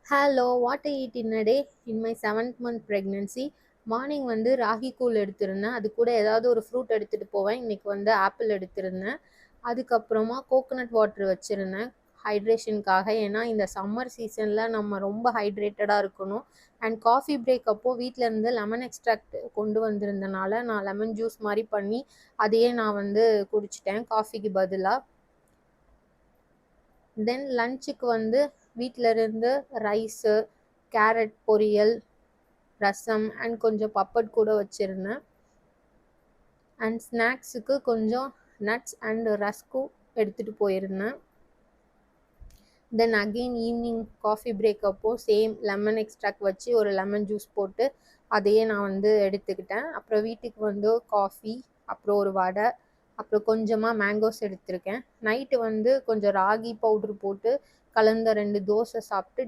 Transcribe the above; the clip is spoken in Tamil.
Hello, what I eat in a day in my 7th month pregnancy. Morning வந்து ராகி கூழ் எடுத்திருந்தேன். அது கூட ஏதாவது ஒரு ஃப்ரூட் எடுத்துகிட்டு போவேன். இன்றைக்கி வந்து ஆப்பிள் எடுத்திருந்தேன். அதுக்கப்புறமா கோகோனட் வாட்டர் வச்சுருந்தேன் ஹைட்ரேஷனுக்காக. ஏன்னா இந்த சம்மர் சீசனில் நம்ம ரொம்ப ஹைட்ரேட்டடாக இருக்கணும். அண்ட் காஃபி பிரேக் அப்போது வீட்டிலேருந்து லெமன் எக்ஸ்ட்ராக்ட் கொண்டு வந்திருந்தனால நான் லெமன் ஜூஸ் மாதிரி பண்ணி அதையே நான் வந்து குடிச்சிட்டேன் காஃபிக்கு பதிலாக. தென் லஞ்சுக்கு வந்து வீட்டில் இருந்து ரைஸு, கேரட் பொரியல், ரசம் அண்ட் கொஞ்சம் பப்பட் கூட வச்சுருந்தேன். அண்ட் ஸ்நாக்ஸுக்கு கொஞ்சம் நட்ஸ் அண்ட் ரஸ்க்கும் எடுத்துகிட்டு போயிருந்தேன். Then again evening coffee break அப்போது சேம் லெமன் எக்ஸ்ட்ராக்ட் வச்சு ஒரு லெமன் ஜூஸ் போட்டு அதையே நான் வந்து எடுத்துக்கிட்டேன். அப்புறம் வீட்டுக்கு வந்து காஃபி, அப்புறம் ஒரு வடை, அப்புறம் கொஞ்சமாக மேங்கோஸ் எடுத்திருக்கேன். நைட்டு வந்து கொஞ்சம் ராகி பவுட்ரு போட்டு கலந்த 2 தோசை சாப்பிட்டு